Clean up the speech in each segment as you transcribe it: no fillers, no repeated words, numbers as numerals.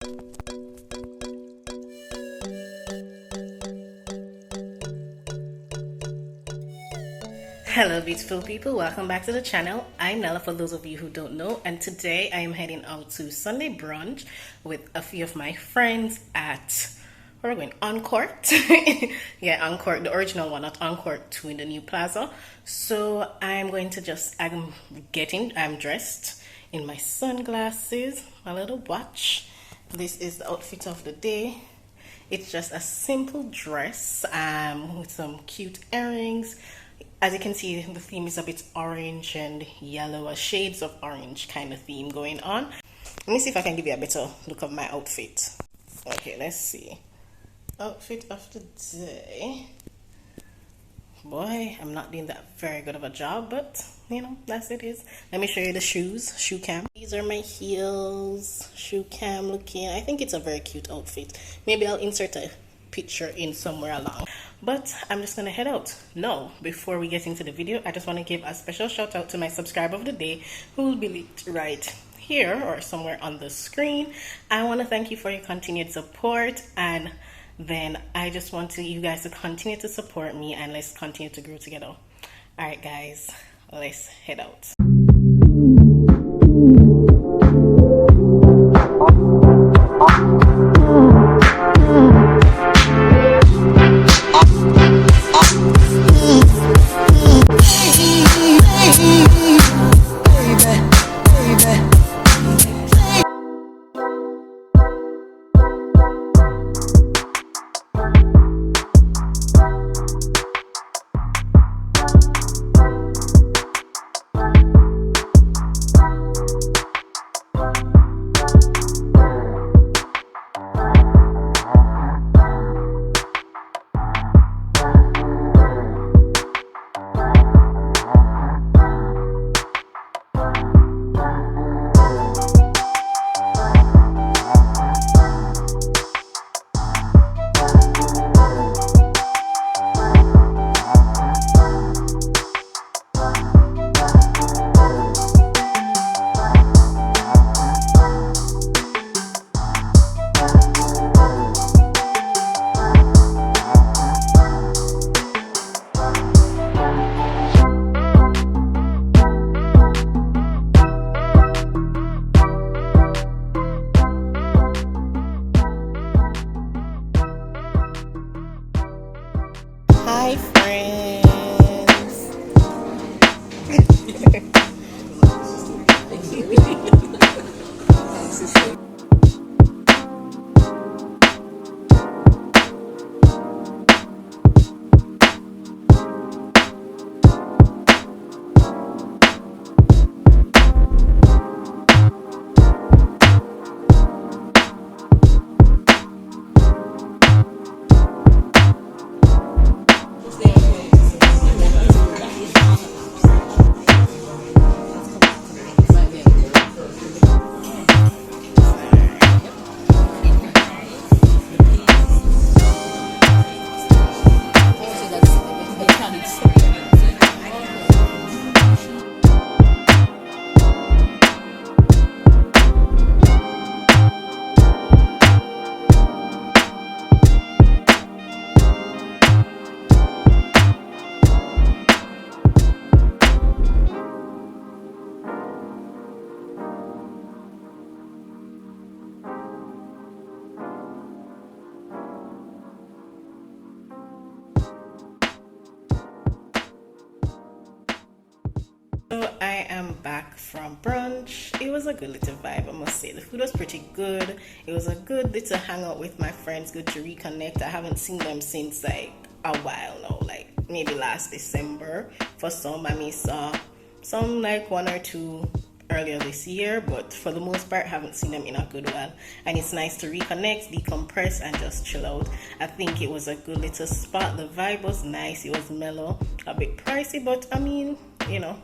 Hello beautiful people, welcome back to the channel. I'm Nella for those of you who don't know, and today I am heading out to Sunday brunch with a few of my friends at, where are we going? Uncorked. Yeah, Uncorked, the original one, not Uncorked 2 in the new plaza. So I'm dressed in my sunglasses, my little watch. This is the outfit of the day. It's just a simple dress with some cute earrings. As you can see, the theme is a bit orange and yellow, a shades of orange kind of theme going on. Let me see if I can give you a better look of my outfit. Okay, let's see. Outfit of the day. Boy, I'm not doing that very good of a job, but you know, that's it is. Let me show you the shoes, shoe cam. These are my heels, shoe cam looking. I think it's a very cute outfit. Maybe I'll insert a picture in somewhere along, but I'm just gonna head out. No, before we get into the video, I just want to give a special shout out to my subscriber of the day, who will be linked right here or somewhere on the screen. I want to thank you for your continued support, and then I just want you guys to continue to support me, and let's continue to grow together. All right guys, let's head out. Hi friends. So I am back from brunch. It was a good little vibe, I must say. The food was pretty good. It was a good little hangout with my friends, good to reconnect. I haven't seen them since like a while now, like maybe last December. For some, I mean, saw some like 1 or 2 earlier this year, but for the most part, haven't seen them in a good while. And it's nice to reconnect, decompress, and just chill out. I think it was a good little spot. The vibe was nice. It was mellow, a bit pricey, but I mean, you know,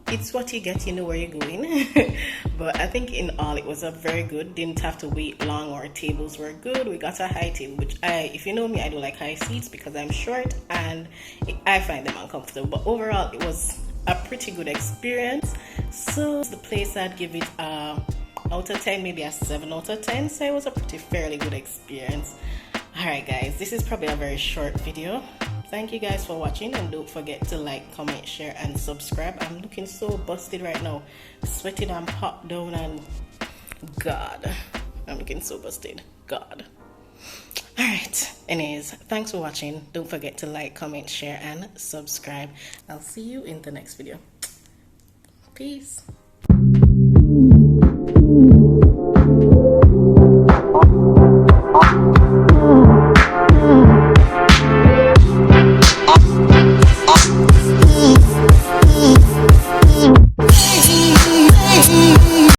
it's what you get, you know where you're going. But I think in all it was a very good, didn't have to wait long, our tables were good. We got a high table, which if you know me, I don't like high seats because I'm short and I find them uncomfortable, but overall it was a pretty good experience. So the place, I'd give it a out of 10, maybe a 7 out of 10. So it was a pretty fairly good experience. Alright guys, this is probably a very short video. Thank you guys for watching, and don't forget to like, comment, share and subscribe. I'm looking so busted right now, sweating and popped down, and God, I'm looking so busted. God. Alright, anyways, thanks for watching. Don't forget to like, comment, share and subscribe. I'll see you in the next video. Peace.